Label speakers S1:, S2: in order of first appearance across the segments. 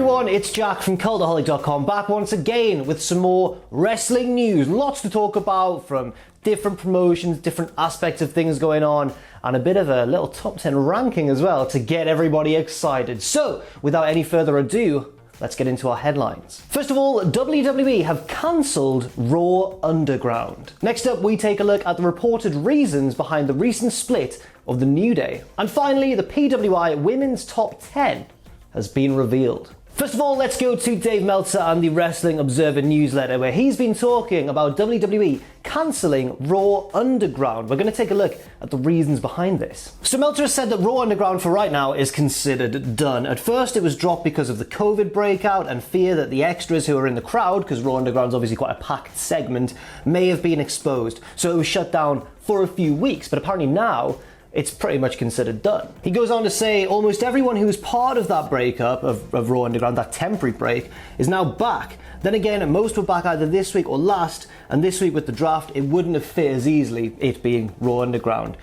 S1: everyone, it's Jack from Cultaholic.com, back once again with some more wrestling news. Lots to talk about from different promotions, different aspects of things going on, and a bit of a little top 10 ranking as well to get everybody excited. So, without any further ado, let's get into our headlines. First of all, WWE have cancelled Raw Underground. Next up, we take a look at the reported reasons behind the recent split of the New Day. And finally, the PWI Women's Top 10 has been revealed. First of all, let's go to Dave Meltzer and the Wrestling Observer newsletter, where he's been talking about WWE cancelling Raw Underground. We're going to take a look at the reasons behind this. So Meltzer has said that Raw Underground for right now is considered done. At first it was dropped because of the COVID breakout and fear that the extras who are in the crowd, because Raw Underground's obviously quite a packed segment, may have been exposed. So it was shut down for a few weeks, but apparently now it's pretty much considered done. He goes on to say almost everyone who was part of that breakup of Raw Underground, that temporary break, is now back. Then again, most were back either this week or last, and this week with the draft, it wouldn't have fit as easily, it being Raw Underground.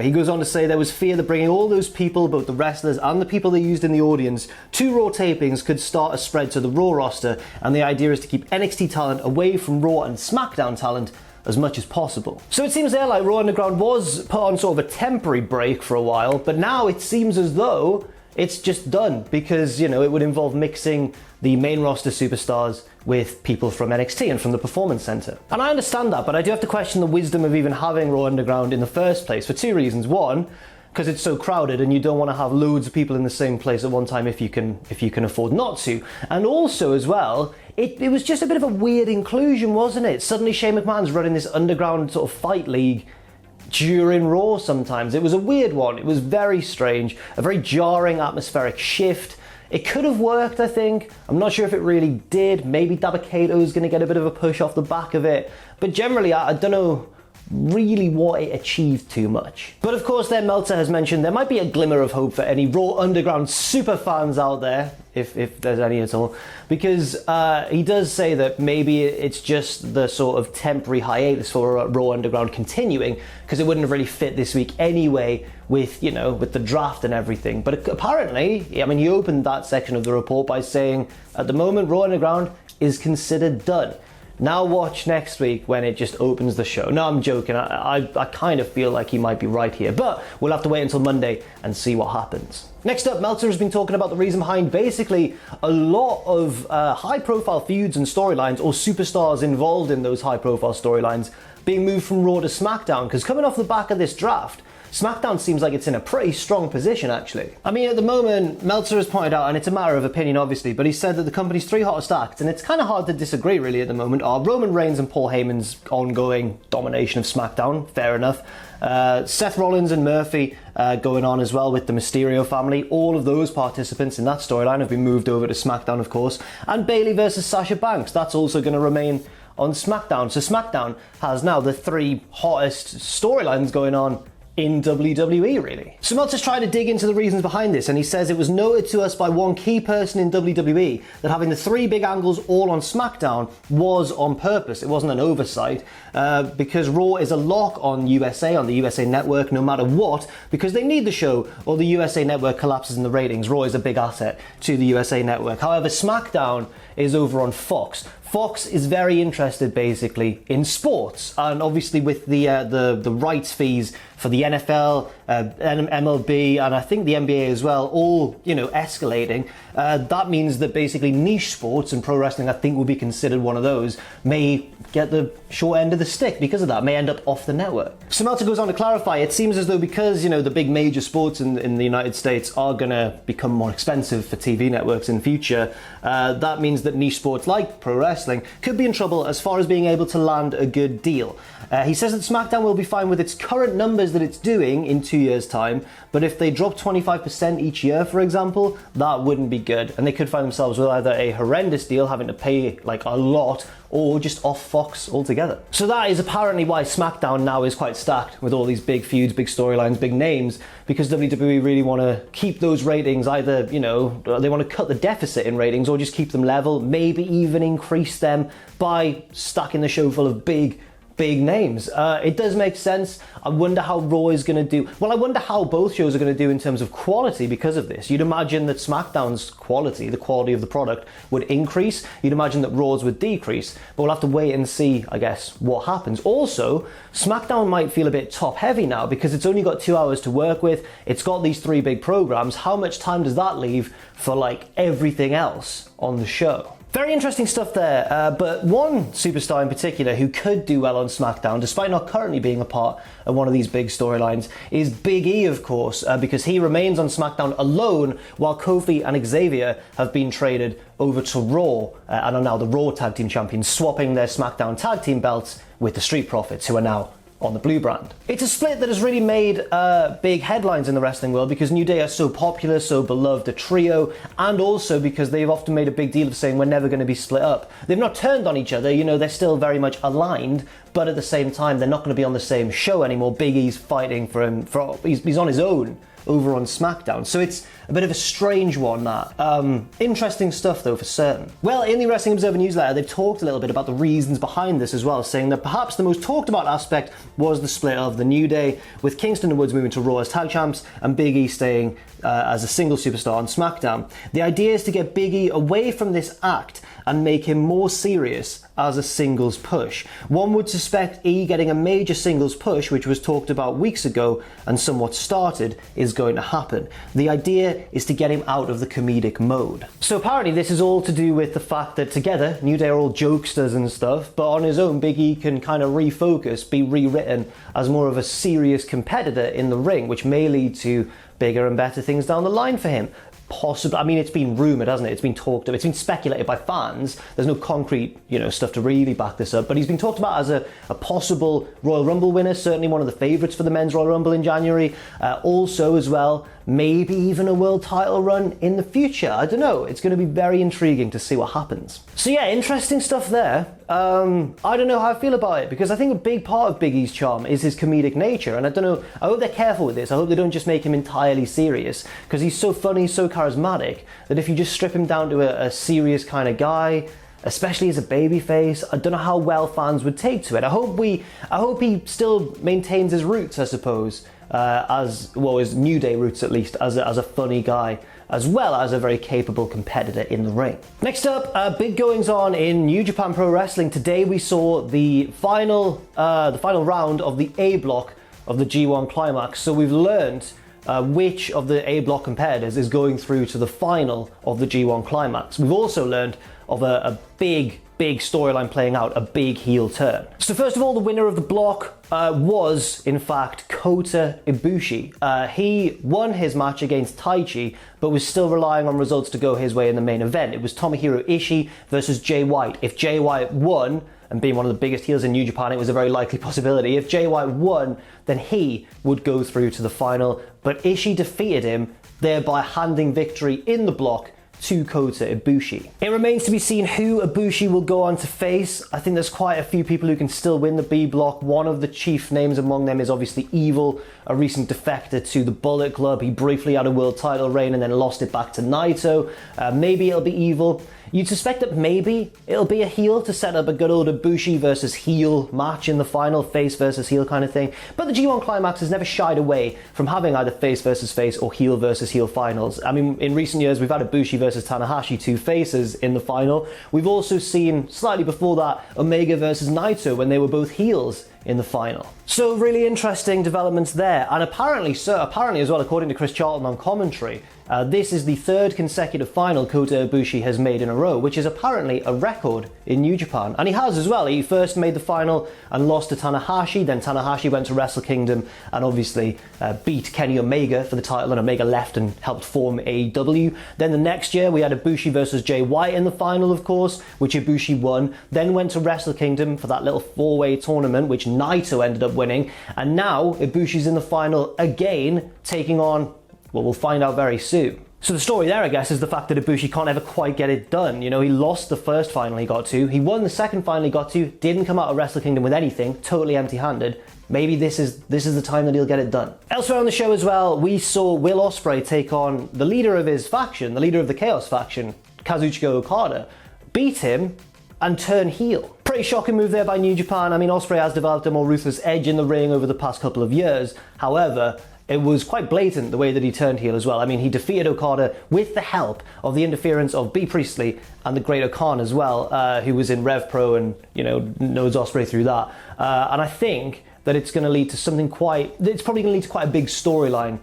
S1: He goes on to say there was fear that bringing all those people, both the wrestlers and the people they used in the audience, to Raw tapings could start a spread to the Raw roster, and the idea is to keep NXT talent away from Raw and SmackDown talent as much as possible. So it seems there like Raw Underground was put on sort of a temporary break for a while, but now it seems as though it's just done because, it would involve mixing the main roster superstars with people from NXT and from the Performance Center. And I understand that, but I do have to question the wisdom of even having Raw Underground in the first place for two reasons. One, because it's so crowded and you don't want to have loads of people in the same place at one time if you can afford not to. And also as well, it was just a bit of a weird inclusion, wasn't it? Suddenly Shane McMahon's running this underground sort of fight league during Raw sometimes. It was a weird one. It was very strange, a very jarring atmospheric shift. It could have worked, I think. I'm not sure if it really did. Maybe Dabba-Kato's going to get a bit of a push off the back of it. But generally, I don't know really what it achieved too much. But of course, then Meltzer has mentioned there might be a glimmer of hope for any Raw Underground super fans out there, if there's any at all, because he does say that maybe it's just the sort of temporary hiatus for Raw Underground continuing, because it wouldn't have really fit this week anyway with, with the draft and everything. But apparently, he opened that section of the report by saying, at the moment, Raw Underground is considered done. Now watch next week when it just opens the show. No, I'm joking. I kind of feel like he might be right here, but we'll have to wait until Monday and see what happens. Next up, Meltzer has been talking about the reason behind basically a lot of high-profile feuds and storylines, or superstars involved in those high-profile storylines, being moved from Raw to SmackDown, because coming off the back of this draft, SmackDown seems like it's in a pretty strong position, actually. At the moment, Meltzer has pointed out, and it's a matter of opinion, obviously, but he said that the company's three hottest acts, and it's kind of hard to disagree, really, at the moment, are Roman Reigns and Paul Heyman's ongoing domination of SmackDown, fair enough. Seth Rollins and Murphy going on as well with the Mysterio family. All of those participants in that storyline have been moved over to SmackDown, of course. And Bayley versus Sasha Banks, that's also going to remain on SmackDown. So SmackDown has now the three hottest storylines going on in WWE, really. So Meltzer's trying to dig into the reasons behind this, and he says it was noted to us by one key person in WWE that having the three big angles all on SmackDown was on purpose. It wasn't an oversight, because Raw is a lock on USA, on the USA Network, no matter what, because they need the show, or the USA Network collapses in the ratings. Raw is a big asset to the USA Network. However, SmackDown is over on Fox. Fox is very interested, basically, in sports, and obviously with the rights fees for the NFL, MLB, and I think the NBA as well, all escalating. That means that basically niche sports, and pro wrestling I think will be considered one of those, may get the short end of the stick because of that, may end up off the network. So Meltzer goes on to clarify, it seems as though because the big major sports in the United States are going to become more expensive for TV networks in future, that means that niche sports like pro wrestling could be in trouble as far as being able to land a good deal. He says that SmackDown will be fine with its current numbers that it's doing in 2 years' time, but if they drop 25% each year, for example, that wouldn't be good, and they could find themselves with either a horrendous deal, having to pay like a lot, or just off Fox altogether. So that is apparently why SmackDown now is quite stacked with all these big feuds, big storylines, big names, because WWE really want to keep those ratings either, they want to cut the deficit in ratings or just keep them level, maybe even increase them by stacking the show full of big big names. It does make sense. I wonder how Raw is going to do. Well, I wonder how both shows are going to do in terms of quality because of this. You'd imagine that SmackDown's quality, the quality of the product, would increase. You'd imagine that Raw's would decrease. But we'll have to wait and see, I guess, what happens. Also, SmackDown might feel a bit top heavy now because it's only got 2 hours to work with. It's got these 3 big programs. How much time does that leave for like everything else on the show? Very interesting stuff there, but one superstar in particular who could do well on SmackDown, despite not currently being a part of one of these big storylines, is Big E, of course, because he remains on SmackDown alone while Kofi and Xavier have been traded over to Raw and are now the Raw Tag Team Champions, swapping their SmackDown Tag Team belts with the Street Profits, who are now on the blue brand. It's a split that has really made big headlines in the wrestling world because New Day are so popular, so beloved a trio, and also because they've often made a big deal of saying we're never going to be split up. They've not turned on each other, you know, they're still very much aligned, but at the same time they're not going to be on the same show anymore. Big E's fighting he's on his own over on SmackDown. So it's a bit of a strange one, that. Interesting stuff, though, for certain. Well, in the Wrestling Observer newsletter, they've talked a little bit about the reasons behind this as well, saying that perhaps the most talked about aspect was the split of the New Day, with Kingston and Woods moving to Raw as tag champs and Big E staying as a single superstar on SmackDown. The idea is to get Big E away from this act and make him more serious as a singles push. One would suspect E getting a major singles push, which was talked about weeks ago and somewhat started, is going to happen. The idea is to get him out of the comedic mode. So apparently this is all to do with the fact that together, New Day are all jokesters and stuff, but on his own, Big E can kind of refocus, be rewritten as more of a serious competitor in the ring, which may lead to bigger and better things down the line for him. Possibly, I mean, it's been rumoured, hasn't it? It's been talked about, it's been speculated by fans. There's no concrete, stuff to really back this up, but he's been talked about as a possible Royal Rumble winner, certainly one of the favourites for the Men's Royal Rumble in January. Also, as well, maybe even a world title run in the future. I don't know. It's going to be very intriguing to see what happens. So yeah, interesting stuff there. I don't know how I feel about it because I think a big part of Big E's charm is his comedic nature, and I don't know, I hope they're careful with this. I hope they don't just make him entirely serious because he's so funny, so charismatic that if you just strip him down to a serious kind of guy, especially as a babyface, I don't know how well fans would take to it. I hope he still maintains his roots, I suppose, his New Day roots at least, as a funny guy, as well as a very capable competitor in the ring. Next up, big goings on in New Japan Pro Wrestling. Today we saw the final round of the A block of the G1 Climax. So we've learned which of the A block competitors is going through to the final of the G1 Climax. We've also learned of a big storyline playing out, a big heel turn. So first of all, the winner of the block was, in fact, Kota Ibushi. He won his match against Taichi, but was still relying on results to go his way in the main event. It was Tomohiro Ishii versus Jay White. If Jay White won, and being one of the biggest heels in New Japan, it was a very likely possibility. If Jay White won, then he would go through to the final, but Ishii defeated him, thereby handing victory in the block to Kota Ibushi. It remains to be seen who Ibushi will go on to face. I think there's quite a few people who can still win the B block. One of the chief names among them is obviously Evil, a recent defector to the Bullet Club. He briefly had a world title reign and then lost it back to Naito. Maybe it'll be Evil. You'd suspect that maybe it'll be a heel to set up a good old Ibushi versus heel match in the final, face versus heel kind of thing. But the G1 Climax has never shied away from having either face versus face or heel versus heel finals. I mean, in recent years, we've had Ibushi versus Tanahashi, two faces in the final. We've also seen, slightly before that, Omega versus Naito when they were both heels in the final. So really interesting developments there. And apparently as well, according to Chris Charlton on commentary, this is the third consecutive final Kota Ibushi has made in a row, which is apparently a record in New Japan. And he has as well. He first made the final and lost to Tanahashi, then Tanahashi went to Wrestle Kingdom and obviously beat Kenny Omega for the title, and Omega left and helped form AEW. Then the next year we had Ibushi versus Jay White in the final, of course, which Ibushi won, then went to Wrestle Kingdom for that little four-way tournament, which Naito ended up winning, and now Ibushi's in the final again, taking on, well, we'll find out very soon. So the story there, I guess, is the fact that Ibushi can't ever quite get it done. You know, he lost the first final he got to, he won the second final he got to, didn't come out of Wrestle Kingdom with anything, totally empty-handed. Maybe this is the time that he'll get it done. Elsewhere on the show as well, we saw Will Ospreay take on the leader of his faction, the leader of the Chaos faction, Kazuchika Okada, beat him and turn heel. Pretty shocking move there by New Japan. I mean, Ospreay has developed a more ruthless edge in the ring over the past couple of years. However, it was quite blatant the way that he turned heel as well. I mean, he defeated Okada with the help of the interference of B. Priestley and the Great Khan as well, who was in Rev Pro and, knows Ospreay through that. And I think that it's going to lead to it's probably going to lead to quite a big storyline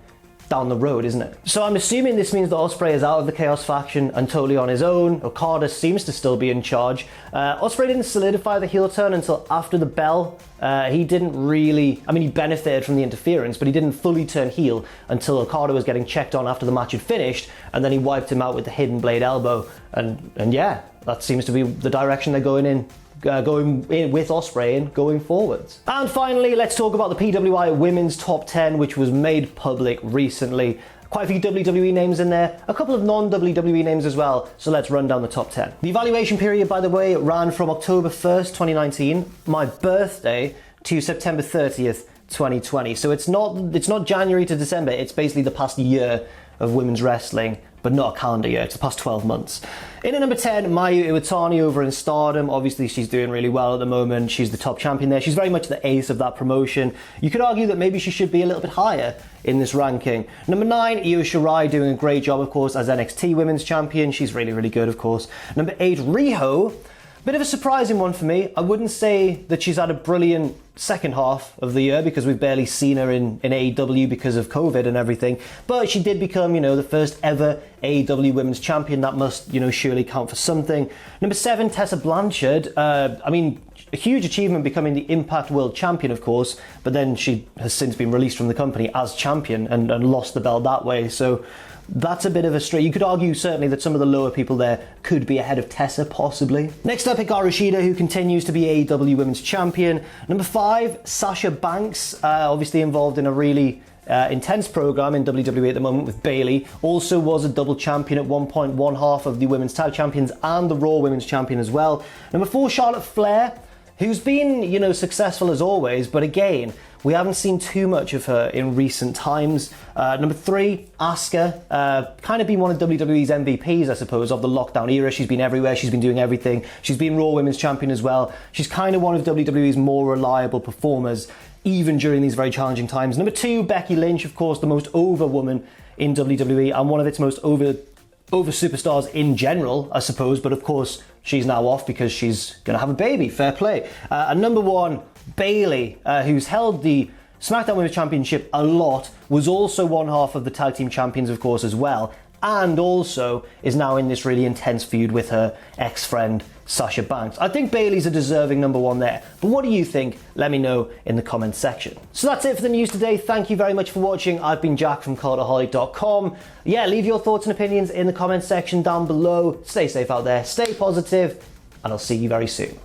S1: down the road, isn't it? So I'm assuming this means that Ospreay is out of the Chaos faction and totally on his own. Okada seems to still be in charge. Ospreay didn't solidify the heel turn until after the bell. He didn't really, he benefited from the interference, but he didn't fully turn heel until Okada was getting checked on after the match had finished, and then he wiped him out with the hidden blade elbow. And yeah, that seems to be the direction they're going in with Ospreay and going forwards. And finally, let's talk about the PWI Women's Top 10, which was made public recently. Quite a few WWE names in there, a couple of non-WWE names as well, so let's run down the top 10. The evaluation period, by the way, ran from October 1st, 2019, my birthday, to September 30th, 2020. So it's not January to December, it's basically the past year of women's wrestling, but not a calendar year, it's the past 12 months. In at number 10, Mayu Iwatani over in Stardom. Obviously, she's doing really well at the moment. She's the top champion there. She's very much the ace of that promotion. You could argue that maybe she should be a little bit higher in this ranking. Number 9, Io Shirai doing a great job, of course, as NXT Women's Champion. She's really, really good, of course. Number 8, Riho. Bit of a surprising one for me. I wouldn't say that she's had a brilliant second half of the year because we've barely seen her in AEW because of COVID and everything. But she did become, the first ever AEW Women's Champion. That must, surely count for something. Number 7, Tessa Blanchard. A huge achievement becoming the Impact World Champion, of course. But then she has since been released from the company as champion and lost the belt that way. So that's a bit of a stretch. You could argue certainly that some of the lower people there could be ahead of Tessa, possibly. Next up, Hikaru Shida, who continues to be AEW Women's Champion. Number 5, Sasha Banks, obviously involved in a really intense program in WWE at the moment with Bayley. Also was a double champion at one point, one half of the Women's Tag Champions and the Raw Women's Champion as well. Number 4, Charlotte Flair, who's been, successful as always, but again, we haven't seen too much of her in recent times. Number 3, Asuka, kind of been one of WWE's MVPs, I suppose, of the lockdown era. She's been everywhere, she's been doing everything. She's been Raw Women's Champion as well. She's kind of one of WWE's more reliable performers, even during these very challenging times. Number 2, Becky Lynch, of course, the most over woman in WWE and one of its most over superstars in general, I suppose, but of course she's now off because she's gonna have a baby, fair play. And number 1, Bayley, who's held the SmackDown Women's Championship a lot, was also one half of the Tag Team Champions, of course, as well, and also is now in this really intense feud with her ex-friend Sasha Banks. I think Bayley's a deserving number 1 there, but what do you think? Let me know in the comments section. So that's it for the news today. Thank you very much for watching. I've been Jack from Cultaholic.com. Yeah, leave your thoughts and opinions in the comments section down below. Stay safe out there, stay positive, and I'll see you very soon.